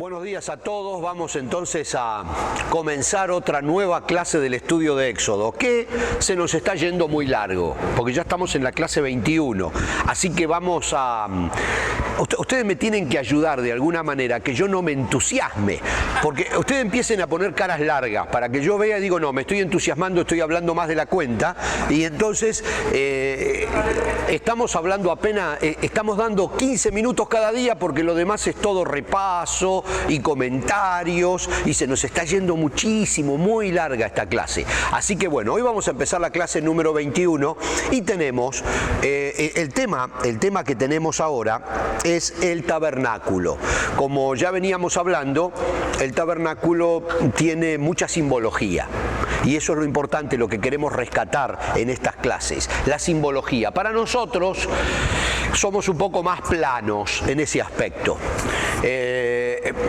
Buenos días a todos. Vamos entonces a comenzar otra nueva clase del estudio de Éxodo, que se nos está yendo muy largo, porque ya estamos en la clase 21. Así que vamos a... Ustedes me tienen que ayudar de alguna manera, que yo no me entusiasme, porque ustedes empiecen a poner caras largas para que yo vea y digo, no, me estoy entusiasmando, estoy hablando más de la cuenta, y entonces estamos hablando apenas, estamos dando 15 minutos cada día, porque lo demás es todo repaso y comentarios, y se nos está yendo muchísimo, muy larga esta clase. Así que bueno, hoy vamos a empezar la clase número 21 y tenemos el tema que tenemos ahora es el tabernáculo. Como ya veníamos hablando, el tabernáculo tiene mucha simbología. Y eso es lo importante, lo que queremos rescatar en estas clases, la simbología. Para nosotros somos un poco más planos en ese aspecto.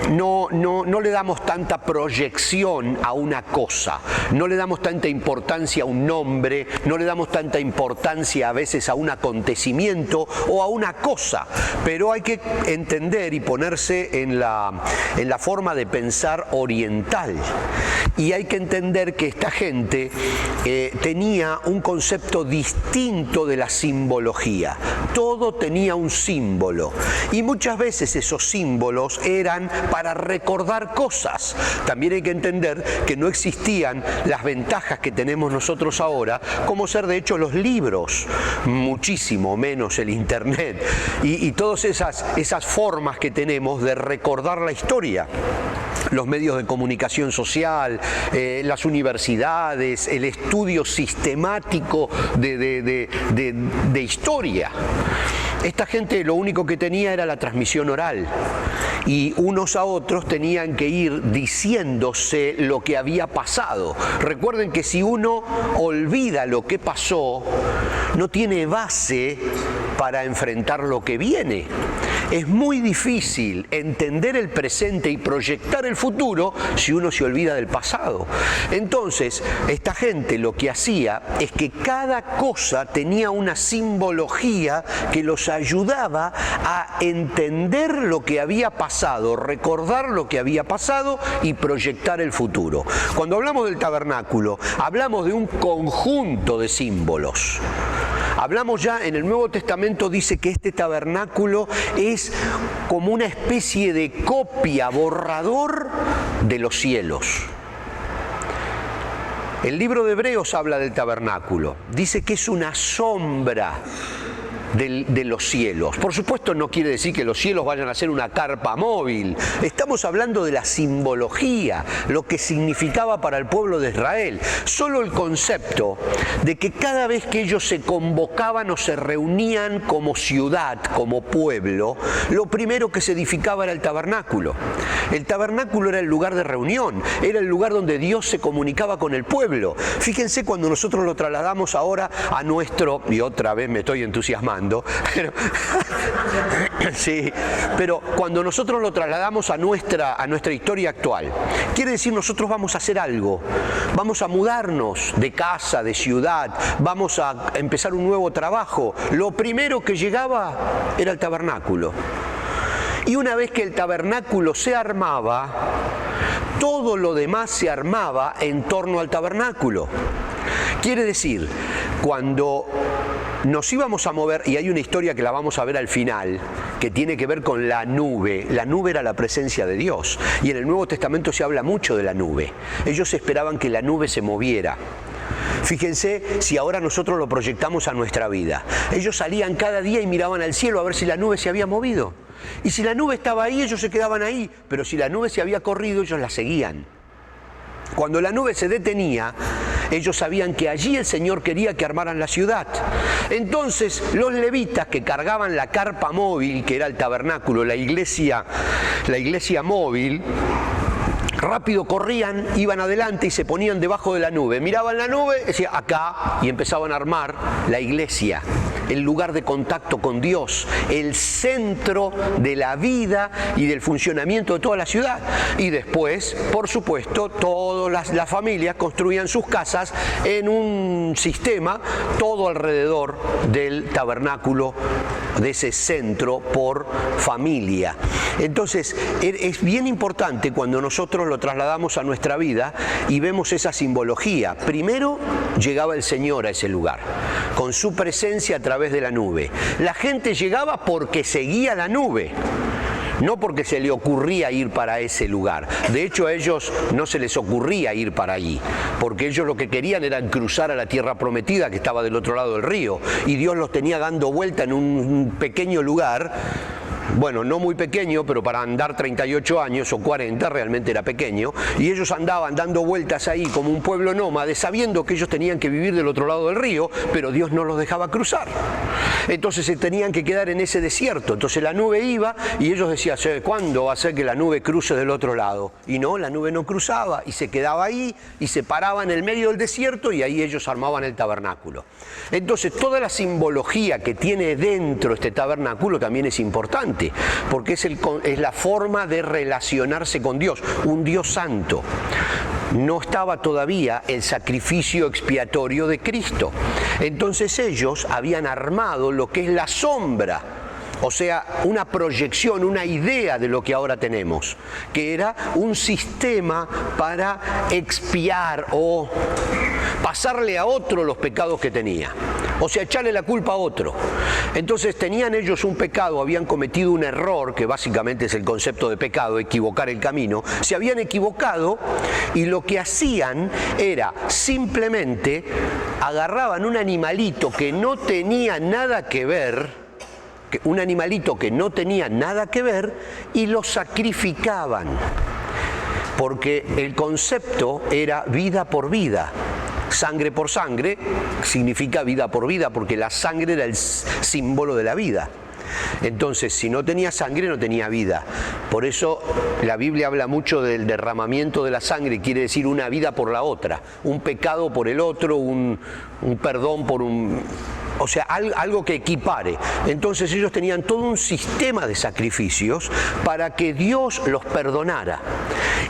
No le damos tanta proyección a una cosa, no le damos tanta importancia a un nombre, no le damos tanta importancia a veces a un acontecimiento o a una cosa, pero hay que entender y ponerse en la forma de pensar oriental. Y hay que entender que esta gente tenía un concepto distinto de la simbología. Todo tenía un símbolo. Y muchas veces esos símbolos eran para recordar cosas. También hay que entender que no existían las ventajas que tenemos nosotros ahora, como ser de hecho los libros, muchísimo menos el internet, y todas esas formas que tenemos de recordar la historia. Los medios de comunicación social, las universidades, el estudio sistemático de historia. Esta gente lo único que tenía era la transmisión oral, y unos a otros tenían que ir diciéndose lo que había pasado. Recuerden que si uno olvida lo que pasó, no tiene base para enfrentar lo que viene. Es muy difícil entender el presente y proyectar el futuro si uno se olvida del pasado. Entonces, esta gente lo que hacía es que cada cosa tenía una simbología que los ayudaba a entender lo que había pasado, recordar lo que había pasado y proyectar el futuro. Cuando hablamos del tabernáculo, hablamos de un conjunto de símbolos. Hablamos ya, en el Nuevo Testamento dice que este tabernáculo es como una especie de copia, borrador de los cielos. El libro de Hebreos habla del tabernáculo, dice que es una sombra de los cielos. Por supuesto no quiere decir que los cielos vayan a ser una carpa móvil. Estamos hablando de la simbología, lo que significaba para el pueblo de Israel. Solo el concepto de que cada vez que ellos se convocaban o se reunían como ciudad, como pueblo, lo primero que se edificaba era el tabernáculo. El tabernáculo era el lugar de reunión, era el lugar donde Dios se comunicaba con el pueblo. Fíjense cuando nosotros lo trasladamos ahora a nuestro, y otra vez me estoy entusiasmando, sí, pero cuando nosotros lo trasladamos a nuestra historia actual, quiere decir nosotros vamos a hacer algo, vamos a mudarnos de casa, de ciudad, vamos a empezar un nuevo trabajo. Lo primero que llegaba era el tabernáculo. Y una vez que el tabernáculo se armaba, todo lo demás se armaba en torno al tabernáculo. Quiere decir, cuando nos íbamos a mover, y hay una historia que la vamos a ver al final, que tiene que ver con la nube. La nube era la presencia de Dios, y en el Nuevo Testamento se habla mucho de la nube. Ellos esperaban que la nube se moviera. Fíjense si ahora nosotros lo proyectamos a nuestra vida. Ellos salían cada día y miraban al cielo a ver si la nube se había movido. Y si la nube estaba ahí, ellos se quedaban ahí, pero si la nube se había corrido, ellos la seguían. Cuando la nube se detenía, ellos sabían que allí el Señor quería que armaran la ciudad. Entonces los levitas, que cargaban la carpa móvil, que era el tabernáculo, la iglesia móvil, rápido corrían, iban adelante y se ponían debajo de la nube. Miraban la nube, decían acá, y empezaban a armar la iglesia, el lugar de contacto con Dios, el centro de la vida y del funcionamiento de toda la ciudad. Y después, por supuesto, todas las familias construían sus casas en un sistema todo alrededor del tabernáculo de ese centro por familia. Entonces, es bien importante cuando nosotros lo trasladamos a nuestra vida y vemos esa simbología. Primero, llegaba el Señor a ese lugar, con su presencia a través de la nube. La gente llegaba porque seguía la nube, no porque se le ocurría ir para ese lugar. De hecho, a ellos no se les ocurría ir para allí, porque ellos lo que querían era cruzar a la tierra prometida que estaba del otro lado del río, y Dios los tenía dando vuelta en un pequeño lugar. Bueno, no muy pequeño, pero para andar 38 años o 40 realmente era pequeño, y ellos andaban dando vueltas ahí como un pueblo nómade, sabiendo que ellos tenían que vivir del otro lado del río, pero Dios no los dejaba cruzar. Entonces se tenían que quedar en ese desierto. Entonces la nube iba y ellos decían, ¿cuándo va a ser que la nube cruce del otro lado? Y no, la nube no cruzaba y se quedaba ahí y se paraba en el medio del desierto, y ahí ellos armaban el tabernáculo. Entonces toda la simbología que tiene dentro este tabernáculo también es importante, porque es la forma de relacionarse con Dios, un Dios santo. No estaba todavía el sacrificio expiatorio de Cristo. Entonces ellos habían armado lo que es la sombra, o sea, una proyección, una idea de lo que ahora tenemos, que era un sistema para expiar o pasarle a otro los pecados que tenía. O sea, echarle la culpa a otro. Entonces tenían ellos un pecado, habían cometido un error, que básicamente es el concepto de pecado, equivocar el camino. Se habían equivocado y lo que hacían era simplemente agarraban un animalito que no tenía nada que ver, y lo sacrificaban. Porque el concepto era vida por vida. Sangre por sangre significa vida por vida, porque la sangre era el símbolo de la vida. Entonces, si no tenía sangre, no tenía vida. Por eso la Biblia habla mucho del derramamiento de la sangre, quiere decir una vida por la otra, un pecado por el otro, un perdón por un... O sea, algo que equipare. Entonces ellos tenían todo un sistema de sacrificios para que Dios los perdonara.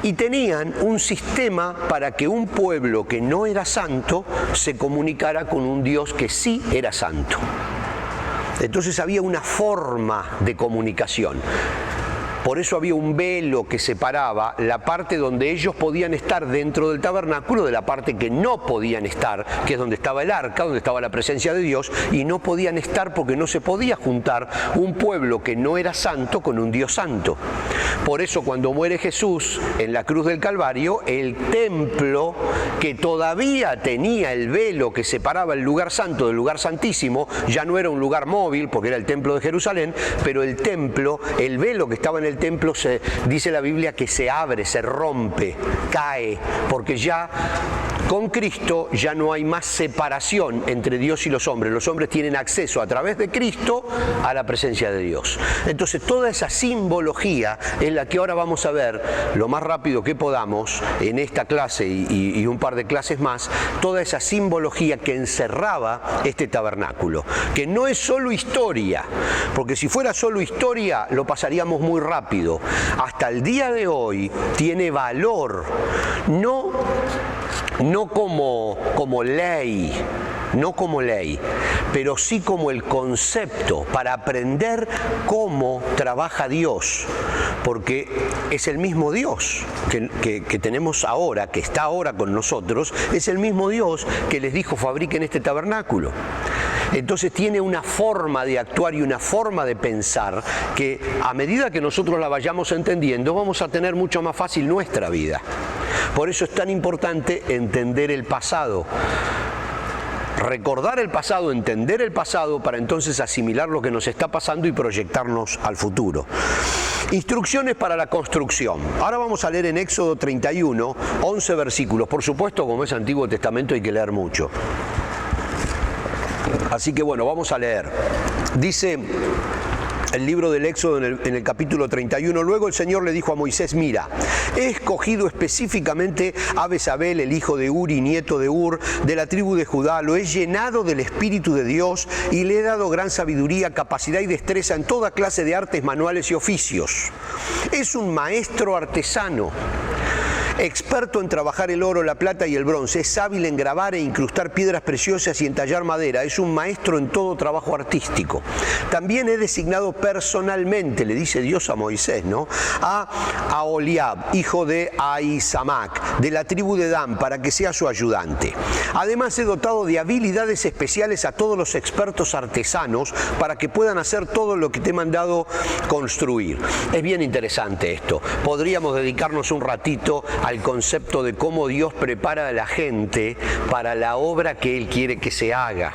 Y tenían un sistema para que un pueblo que no era santo se comunicara con un Dios que sí era santo. Entonces había una forma de comunicación. Por eso había un velo que separaba la parte donde ellos podían estar dentro del tabernáculo de la parte que no podían estar, que es donde estaba el arca, donde estaba la presencia de Dios, y no podían estar porque no se podía juntar un pueblo que no era santo con un Dios santo. Por eso cuando muere Jesús en la cruz del Calvario, el templo que todavía tenía el velo que separaba el lugar santo del lugar santísimo, ya no era un lugar móvil porque era el templo de Jerusalén, pero el templo, el velo que estaba en el templo, dice la Biblia que se abre, se rompe, cae, porque ya con Cristo ya no hay más separación entre Dios y los hombres. Los hombres tienen acceso a través de Cristo a la presencia de Dios. Entonces toda esa simbología es la que ahora vamos a ver lo más rápido que podamos en esta clase y un par de clases más, toda esa simbología que encerraba este tabernáculo, que no es solo historia, porque si fuera solo historia lo pasaríamos muy rápido. Hasta el día de hoy tiene valor, no como ley, pero sí como el concepto para aprender cómo trabaja Dios, porque es el mismo Dios que tenemos ahora, que está ahora con nosotros, es el mismo Dios que les dijo fabriquen este tabernáculo. Entonces tiene una forma de actuar y una forma de pensar que a medida que nosotros la vayamos entendiendo vamos a tener mucho más fácil nuestra vida. Por eso es tan importante entender el pasado. Recordar el pasado, entender el pasado para entonces asimilar lo que nos está pasando y proyectarnos al futuro. Instrucciones para la construcción. Ahora vamos a leer en Éxodo 31, 11 versículos. Por supuesto, como es Antiguo Testamento hay que leer mucho. Así que bueno, vamos a leer. Dice el libro del Éxodo en el capítulo 31, luego el Señor le dijo a Moisés, mira, he escogido específicamente a Bezaleel, el hijo de Uri, nieto de Ur, de la tribu de Judá, lo he llenado del Espíritu de Dios y le he dado gran sabiduría, capacidad y destreza en toda clase de artes manuales y oficios. Es un maestro artesano. experto en trabajar el oro, la plata y el bronce, es hábil en grabar e incrustar piedras preciosas y en tallar madera, es un maestro en todo trabajo artístico. También he designado personalmente, le dice Dios a Moisés, ¿no?, a Aholiab, hijo de Ahisamac, de la tribu de Dan, para que sea su ayudante. Además he dotado de habilidades especiales a todos los expertos artesanos para que puedan hacer todo lo que te he mandado construir. Es bien interesante esto. Podríamos dedicarnos un ratito al concepto de cómo Dios prepara a la gente para la obra que Él quiere que se haga.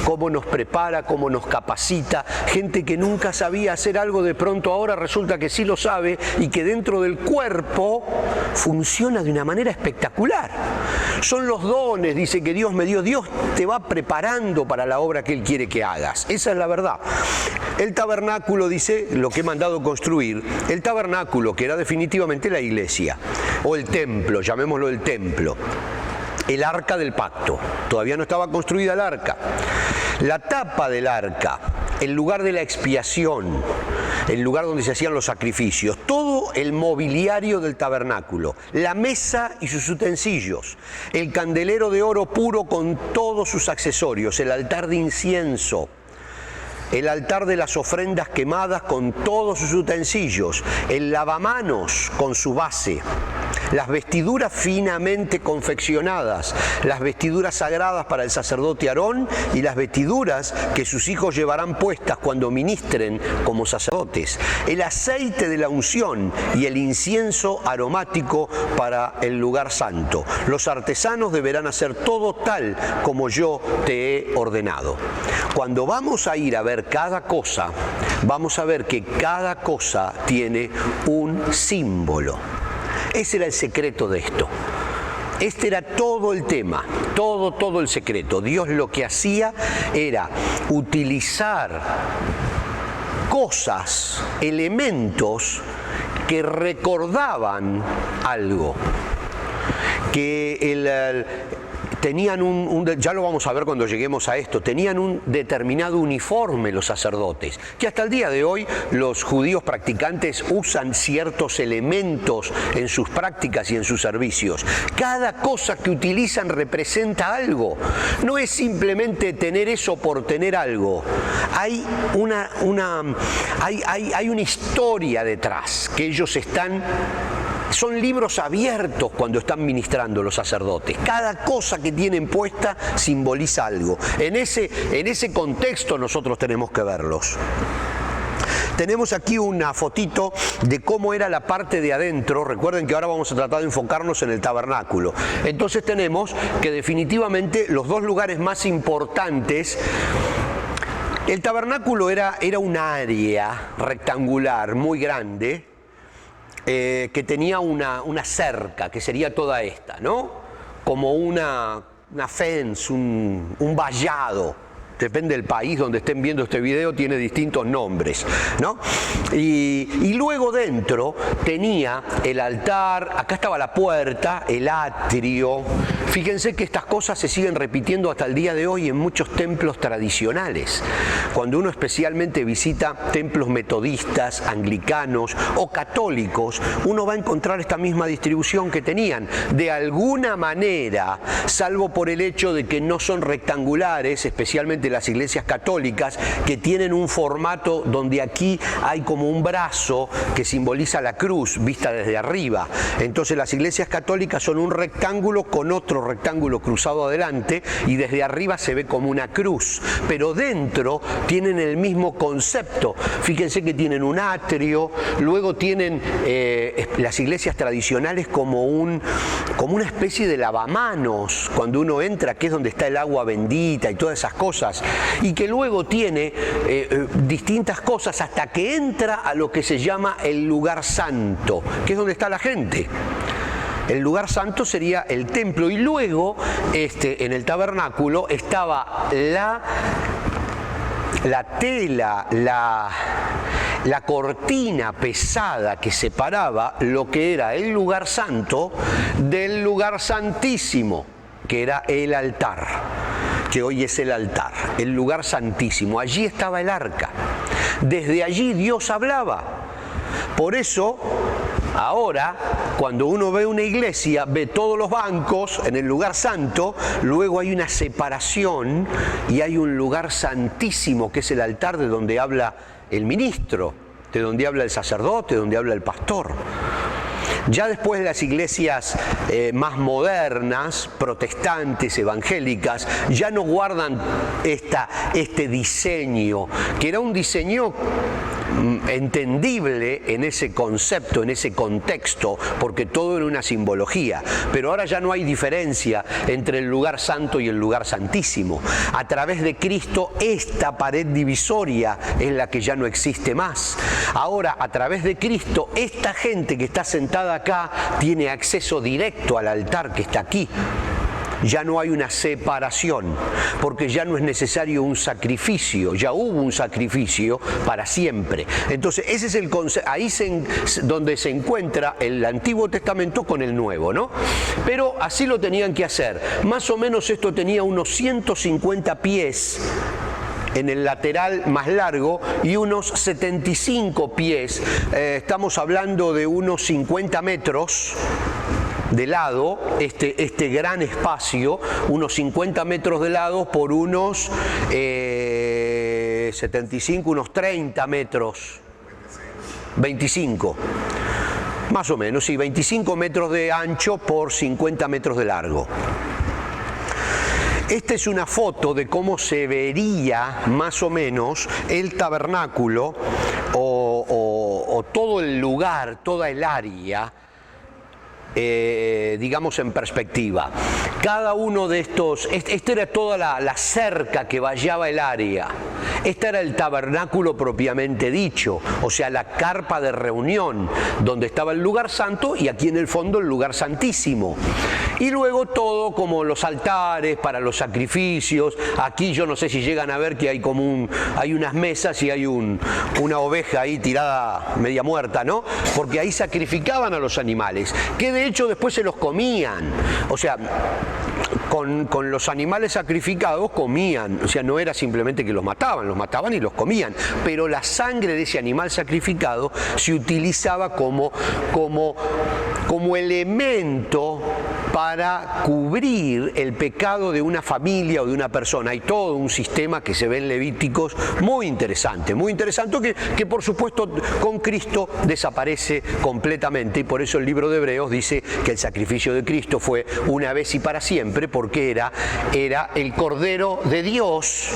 Cómo nos prepara, cómo nos capacita. Gente que nunca sabía hacer algo, de pronto ahora resulta que sí lo sabe y que dentro del cuerpo funciona de una manera espectacular. Son los dones, dice, que Dios me dio. Dios te va preparando para la obra que Él quiere que hagas. Esa es la verdad. El tabernáculo, dice, lo que he mandado construir, el tabernáculo, que era definitivamente la iglesia, o el templo, llamémoslo el templo. El arca del pacto, todavía no estaba construida el arca. La tapa del arca, el lugar de la expiación, el lugar donde se hacían los sacrificios, todo el mobiliario del tabernáculo, la mesa y sus utensilios, el candelero de oro puro con todos sus accesorios, el altar de incienso, el altar de las ofrendas quemadas con todos sus utensilios, el lavamanos con su base, las vestiduras finamente confeccionadas, las vestiduras sagradas para el sacerdote Aarón y las vestiduras que sus hijos llevarán puestas cuando ministren como sacerdotes, el aceite de la unción y el incienso aromático para el lugar santo. Los artesanos deberán hacer todo tal como yo te he ordenado. Cuando vamos a ir a ver cada cosa, vamos a ver que cada cosa tiene un símbolo. Ese era el secreto de esto. Este era todo el tema, todo el secreto. Dios lo que hacía era utilizar cosas, elementos que recordaban algo, que tenían ya lo vamos a ver cuando lleguemos a esto, tenían un determinado uniforme los sacerdotes, que hasta el día de hoy los judíos practicantes usan ciertos elementos en sus prácticas y en sus servicios. Cada cosa que utilizan representa algo, no es simplemente tener eso por tener algo. Hay una historia detrás, que ellos son libros abiertos cuando están ministrando los sacerdotes. Cada cosa que tienen puesta simboliza algo. En ese contexto nosotros tenemos que verlos. Tenemos aquí una fotito de cómo era la parte de adentro. Recuerden que ahora vamos a tratar de enfocarnos en el tabernáculo. Entonces tenemos que definitivamente los dos lugares más importantes. El tabernáculo era un área rectangular muy grande, que tenía una cerca, que sería toda esta, ¿no? Como una fence, un vallado. Depende del país donde estén viendo este video, tiene distintos nombres, ¿no? Y luego dentro tenía el altar, acá estaba la puerta, el atrio. Fíjense que estas cosas se siguen repitiendo hasta el día de hoy en muchos templos tradicionales. Cuando uno especialmente visita templos metodistas, anglicanos o católicos, uno va a encontrar esta misma distribución que tenían. De alguna manera, salvo por el hecho de que no son rectangulares, especialmente las iglesias católicas, que tienen un formato donde aquí hay como un brazo que simboliza la cruz vista desde arriba. Entonces las iglesias católicas son un rectángulo con otro rectángulo cruzado adelante y desde arriba se ve como una cruz, pero dentro tienen el mismo concepto. Fíjense que tienen un atrio, luego tienen las iglesias tradicionales como una especie de lavamanos cuando uno entra, que es donde está el agua bendita y todas esas cosas, y que luego tiene distintas cosas hasta que entra a lo que se llama el lugar santo, que es donde está la gente. El lugar santo sería el templo, y luego en el tabernáculo estaba la tela, la cortina pesada que separaba lo que era el lugar santo del lugar santísimo, que era el altar, que hoy es el altar, el lugar santísimo. Allí estaba el arca. Desde allí Dios hablaba. Por eso Ahora, cuando uno ve una iglesia, ve todos los bancos en el lugar santo, luego hay una separación y hay un lugar santísimo que es el altar de donde habla el ministro, de donde habla el sacerdote, de donde habla el pastor. Ya después de las iglesias más modernas, protestantes, evangélicas, ya no guardan este diseño, que era un diseño entendible en ese concepto, en ese contexto, porque todo era una simbología. Pero ahora ya no hay diferencia entre el lugar santo y el lugar santísimo. A través de Cristo, esta pared divisoria es la que ya no existe más. Ahora, a través de Cristo, esta gente que está sentada acá tiene acceso directo al altar que está aquí. Ya no hay una separación, porque ya no es necesario un sacrificio, ya hubo un sacrificio para siempre. Entonces, ese es el concepto, ahí donde se encuentra el Antiguo Testamento con el Nuevo, ¿no? Pero así lo tenían que hacer. Más o menos esto tenía unos 150 pies en el lateral más largo y unos 75 pies. Estamos hablando de unos 50 metros de lado, este gran espacio, unos 50 metros de lado por unos 75, unos 30 metros, 25, más o menos, sí, 25 metros de ancho por 50 metros de largo. Esta es una foto de cómo se vería más o menos el tabernáculo o todo el lugar, toda el área, digamos en perspectiva. Cada uno de estos, esta era toda la cerca que vallaba el área. Este era el tabernáculo propiamente dicho, o sea, la carpa de reunión, donde estaba el lugar santo y aquí en el fondo el lugar santísimo. Y luego todo como los altares para los sacrificios. Aquí yo no sé si llegan a ver que hay como hay unas mesas y hay una oveja ahí tirada media muerta, ¿no? Porque ahí sacrificaban a los animales, que de hecho después se los comían. O sea, con los animales sacrificados comían, o sea, no era simplemente que los mataban y los comían, pero la sangre de ese animal sacrificado se utilizaba como elemento para cubrir el pecado de una familia o de una persona. Hay todo un sistema que se ve en Levíticos muy interesante que por supuesto con Cristo desaparece completamente, y por eso el libro de Hebreos dice que el sacrificio de Cristo fue una vez y para siempre, porque era el Cordero de Dios.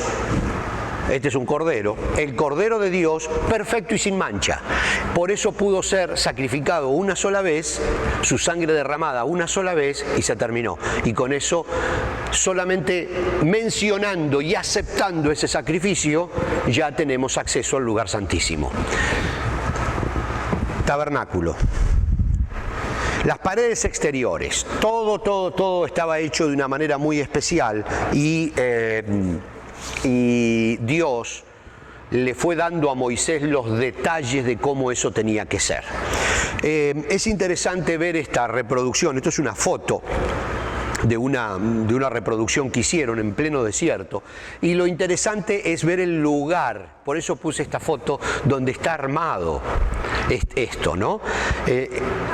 Este es un cordero, el Cordero de Dios perfecto y sin mancha. Por eso pudo ser sacrificado una sola vez, su sangre derramada una sola vez y se terminó. Y con eso, solamente mencionando y aceptando ese sacrificio, ya tenemos acceso al lugar santísimo. Tabernáculo. Las paredes exteriores, todo estaba hecho de una manera muy especial y Dios le fue dando a Moisés los detalles de cómo eso tenía que ser. Es interesante ver esta reproducción. Esto es una foto de una reproducción que hicieron en pleno desierto, y lo interesante es ver el lugar. Por eso puse esta foto donde está armado esto, ¿no?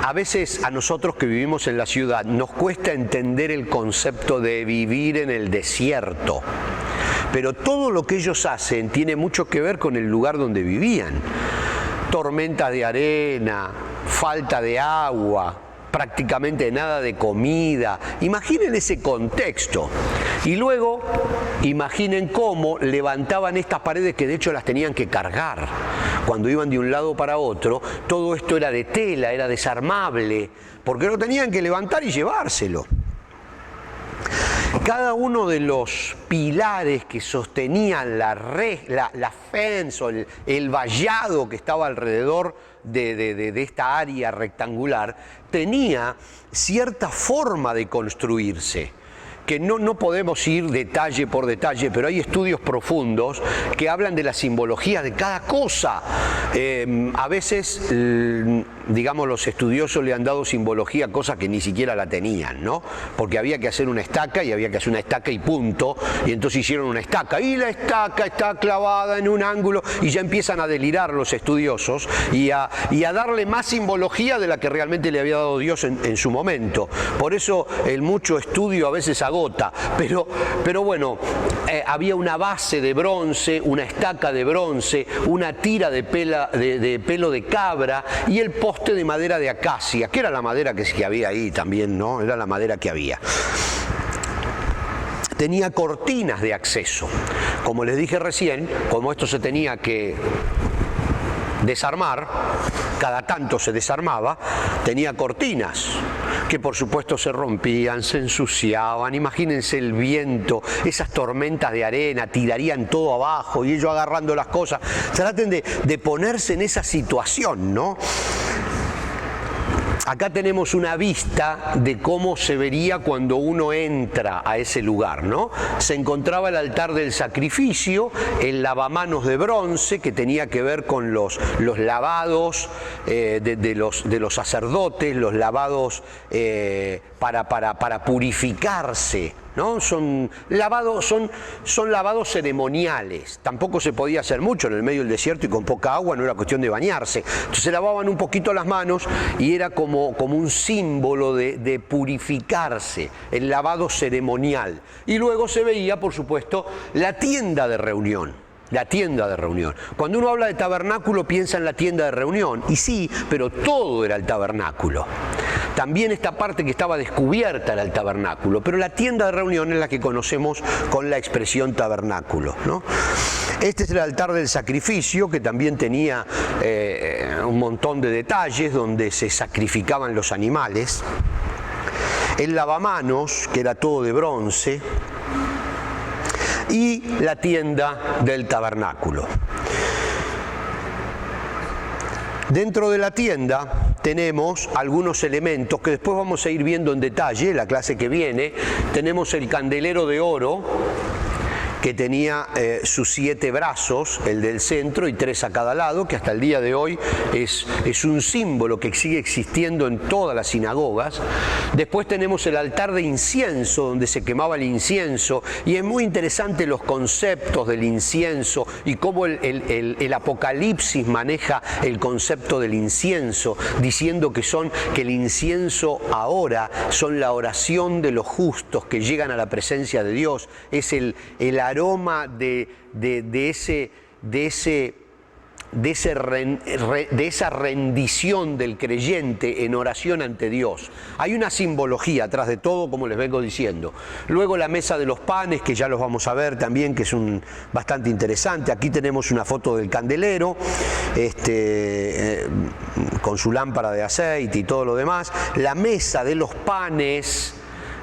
A veces a nosotros que vivimos en la ciudad nos cuesta entender el concepto de vivir en el desierto, pero todo lo que ellos hacen tiene mucho que ver con el lugar donde vivían. Tormentas de arena, falta de agua, prácticamente nada de comida. Imaginen ese contexto. Y luego, imaginen cómo levantaban estas paredes, que de hecho las tenían que cargar. Cuando iban de un lado para otro, todo esto era de tela, era desarmable, porque lo tenían que levantar y llevárselo. Cada uno de los pilares que sostenían la fence o el vallado que estaba alrededor de esta área rectangular tenía cierta forma de construirse, que no podemos ir detalle por detalle, pero hay estudios profundos que hablan de la simbología de cada cosa. A veces digamos, los estudiosos le han dado simbología a cosas que ni siquiera la tenían, ¿no? Porque había que hacer una estaca y había que hacer una estaca y punto, y entonces hicieron una estaca, y la estaca está clavada en un ángulo, y ya empiezan a delirar los estudiosos y a darle más simbología de la que realmente le había dado Dios en su momento. Por eso el mucho estudio a veces agota, pero bueno, había una base de bronce, una estaca de bronce, una tira de pelo de cabra y el poste de madera de acacia, que era la madera que había ahí también, ¿no? Era la madera que había. Tenía cortinas de acceso. Como les dije recién, como esto se tenía que desarmar, cada tanto se desarmaba, tenía cortinas que por supuesto se rompían, se ensuciaban. Imagínense el viento, esas tormentas de arena, tirarían todo abajo y ellos agarrando las cosas. Traten de ponerse en esa situación, ¿no? Acá tenemos una vista de cómo se vería cuando uno entra a ese lugar, ¿no? Se encontraba el altar del sacrificio, el lavamanos de bronce que tenía que ver con los lavados de los sacerdotes, los lavados para purificarse, ¿no? Son lavados ceremoniales. Tampoco se podía hacer mucho en el medio del desierto y con poca agua, no era cuestión de bañarse. Entonces se lavaban un poquito las manos y era como un símbolo de purificarse, el lavado ceremonial. Y luego se veía, por supuesto, la tienda de reunión. La tienda de reunión. Cuando uno habla de tabernáculo piensa en la tienda de reunión, y sí, pero todo era el tabernáculo. También esta parte que estaba descubierta era el tabernáculo, pero la tienda de reunión es la que conocemos con la expresión tabernáculo, ¿no? Este es el altar del sacrificio, que también tenía un montón de detalles donde se sacrificaban los animales. El lavamanos, que era todo de bronce, y la tienda del tabernáculo. Dentro de la tienda tenemos algunos elementos que después vamos a ir viendo en detalle, la clase que viene. Tenemos el candelero de oro, que tenía sus 7 brazos, el del centro y 3 a cada lado, que hasta el día de hoy es un símbolo que sigue existiendo en todas las sinagogas. Después tenemos el altar de incienso, donde se quemaba el incienso, y es muy interesante los conceptos del incienso y cómo el Apocalipsis maneja el concepto del incienso, diciendo que el incienso ahora son la oración de los justos que llegan a la presencia de Dios, es el aroma de esa rendición del creyente en oración ante Dios. Hay una simbología atrás de todo, como les vengo diciendo. Luego la mesa de los panes, que ya los vamos a ver también, que es bastante interesante. Aquí tenemos una foto del candelero, con su lámpara de aceite y todo lo demás. La mesa de los panes,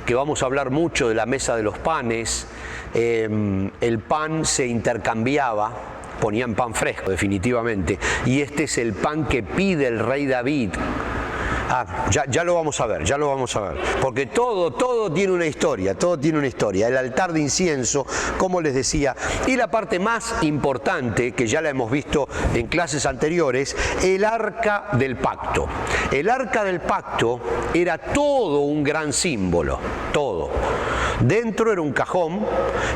que vamos a hablar mucho de la mesa de los panes. El pan se intercambiaba, ponían pan fresco definitivamente, y este es el pan que pide el rey David. Ya lo vamos a ver, porque todo tiene una historia, el altar de incienso, como les decía, y la parte más importante, que ya la hemos visto en clases anteriores, el arca del pacto. El arca del pacto era todo un gran símbolo, todo. Dentro era un cajón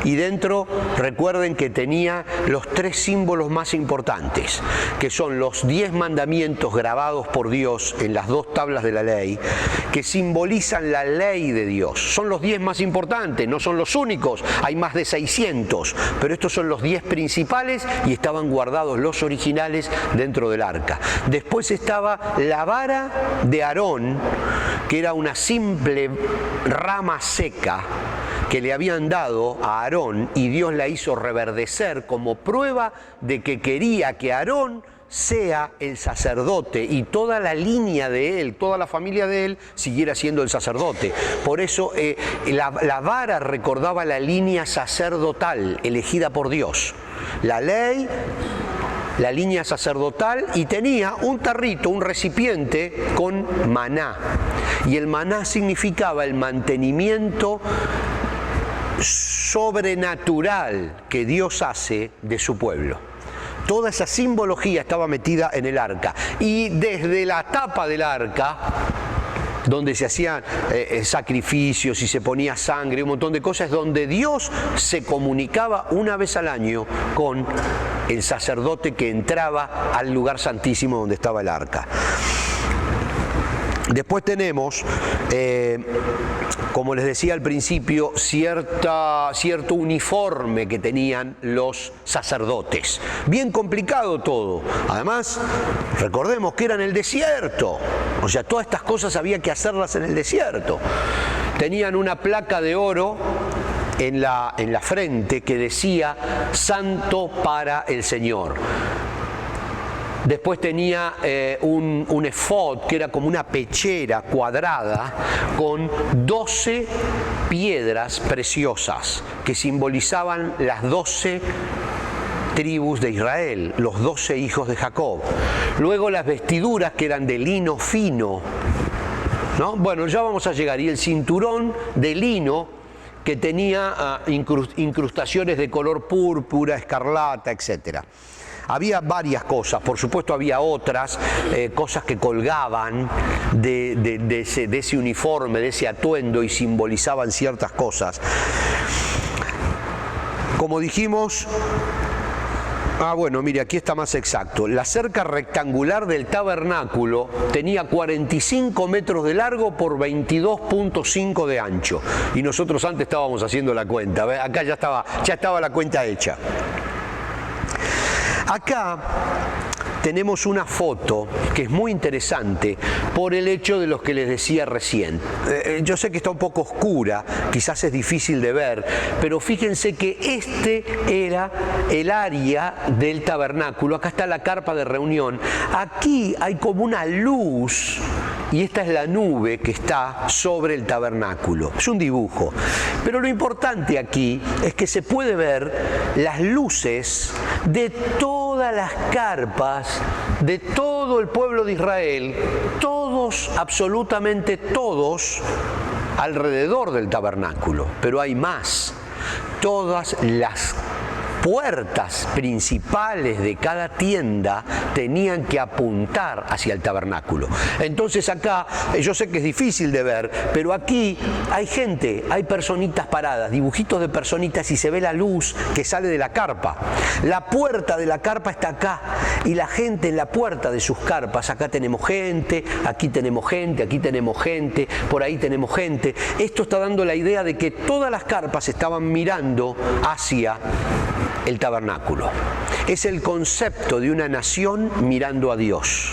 y dentro, recuerden que tenía los 3 símbolos más importantes, que son los 10 mandamientos grabados por Dios en las 2 tablas de la ley, que simbolizan la ley de Dios. Son los 10 más importantes, no son los únicos, hay más de 600, pero estos son los 10 principales y estaban guardados los originales dentro del arca. Después estaba la vara de Aarón, que era una simple rama seca que le habían dado a Aarón, y Dios la hizo reverdecer como prueba de que quería que Aarón sea el sacerdote y toda la línea de él, toda la familia de él siguiera siendo el sacerdote. Por eso la vara recordaba la línea sacerdotal elegida por Dios. La ley, la línea sacerdotal, y tenía un tarrito, un recipiente con maná. Y el maná significaba el mantenimiento sobrenatural que Dios hace de su pueblo. Toda esa simbología estaba metida en el arca. Y desde la tapa del arca, donde se hacían sacrificios y se ponía sangre, un montón de cosas, donde Dios se comunicaba una vez al año con el sacerdote que entraba al lugar santísimo donde estaba el arca. Después tenemos, como les decía al principio, cierto uniforme que tenían los sacerdotes. Bien complicado todo. Además, recordemos que era en el desierto. O sea, todas estas cosas había que hacerlas en el desierto. Tenían una placa de oro en la frente que decía "Santo para el Señor". Después tenía un efod, que era como una pechera cuadrada con 12 piedras preciosas que simbolizaban las 12 tribus de Israel, los 12 hijos de Jacob. Luego las vestiduras, que eran de lino fino, ¿no? Bueno, ya vamos a llegar. Y el cinturón de lino que tenía incrustaciones de color púrpura, escarlata, etcétera. Había varias cosas, por supuesto había otras cosas que colgaban de ese uniforme, de ese atuendo, y simbolizaban ciertas cosas. Como dijimos, bueno, mire, aquí está más exacto. La cerca rectangular del tabernáculo tenía 45 metros de largo por 22.5 de ancho. Y nosotros antes estábamos haciendo la cuenta, ¿ves? Acá ya estaba la cuenta hecha. Acá tenemos una foto que es muy interesante por el hecho de los que les decía recién. Yo sé que está un poco oscura, quizás es difícil de ver, pero fíjense que este era el área del tabernáculo. Acá está la carpa de reunión. Aquí hay como una luz, y esta es la nube que está sobre el tabernáculo. Es un dibujo. Pero lo importante aquí es que se puede ver las luces de todas las carpas de todo el pueblo de Israel, todos, absolutamente todos, alrededor del tabernáculo. Pero hay más. Todas las puertas principales de cada tienda tenían que apuntar hacia el tabernáculo. Entonces acá, yo sé que es difícil de ver, pero aquí hay gente, hay personitas paradas, dibujitos de personitas, y se ve la luz que sale de la carpa. La puerta de la carpa está acá, y la gente en la puerta de sus carpas, acá tenemos gente, aquí tenemos gente, aquí tenemos gente, por ahí tenemos gente. Esto está dando la idea de que todas las carpas estaban mirando hacia el tabernáculo. Es el concepto de una nación mirando a Dios.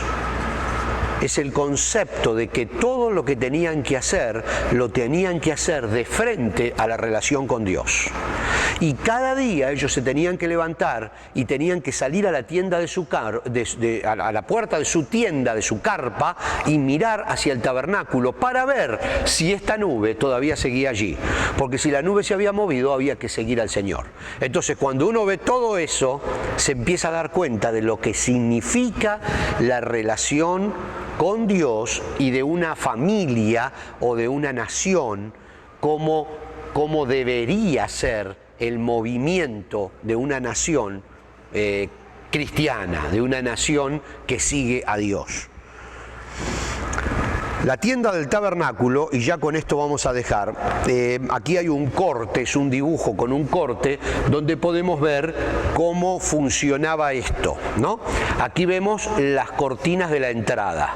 Es el concepto de que todo lo que tenían que hacer, lo tenían que hacer de frente a la relación con Dios. Y cada día ellos se tenían que levantar y tenían que salir a la tienda de a la puerta de su tienda, de su carpa, y mirar hacia el tabernáculo para ver si esta nube todavía seguía allí. Porque si la nube se había movido, había que seguir al Señor. Entonces, cuando uno ve todo eso, se empieza a dar cuenta de lo que significa la relación con Dios y de una familia o de una nación, como debería ser el movimiento de una nación cristiana, de una nación que sigue a Dios. La tienda del tabernáculo, y ya con esto vamos a dejar, aquí hay un corte, es un dibujo con un corte, donde podemos ver cómo funcionaba esto, ¿no? Aquí vemos las cortinas de la entrada.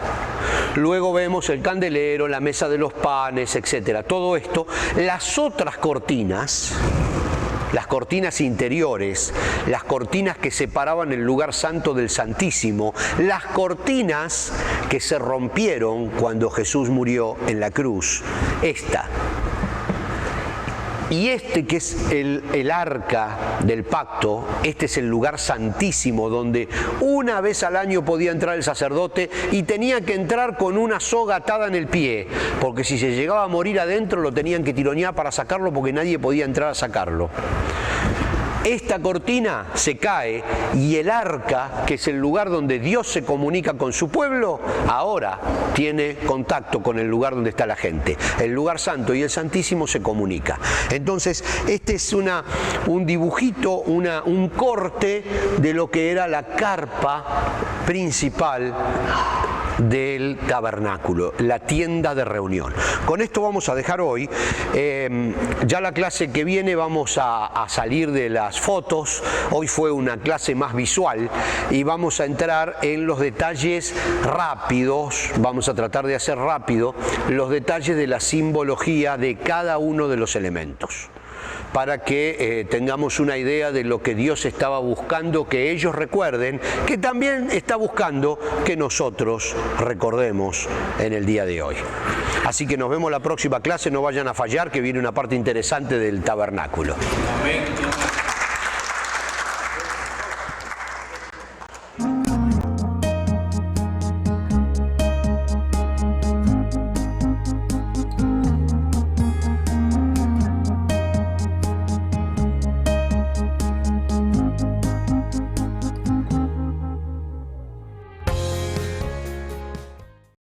Luego vemos el candelero, la mesa de los panes, etcétera. Todo esto, las otras cortinas, las cortinas interiores, las cortinas que separaban el lugar santo del santísimo, las cortinas que se rompieron cuando Jesús murió en la cruz. Esta. Y este, que es el arca del pacto, este es el lugar santísimo donde una vez al año podía entrar el sacerdote, y tenía que entrar con una soga atada en el pie, porque si se llegaba a morir adentro lo tenían que tironear para sacarlo, porque nadie podía entrar a sacarlo. esta cortina se cae y el arca, que es el lugar donde Dios se comunica con su pueblo, ahora tiene contacto con el lugar donde está la gente. El lugar santo y el santísimo se comunica. Entonces, este es un dibujito, un corte de lo que era la carpa principal del tabernáculo, la tienda de reunión. Con esto vamos a dejar hoy. Ya la clase que viene vamos a salir de las fotos. Hoy fue una clase más visual y vamos a entrar en los detalles rápidos. Vamos a tratar de hacer rápido los detalles de la simbología de cada uno de los elementos, para que tengamos una idea de lo que Dios estaba buscando que ellos recuerden, que también está buscando que nosotros recordemos en el día de hoy. Así que nos vemos la próxima clase, no vayan a fallar, que viene una parte interesante del tabernáculo. Amén.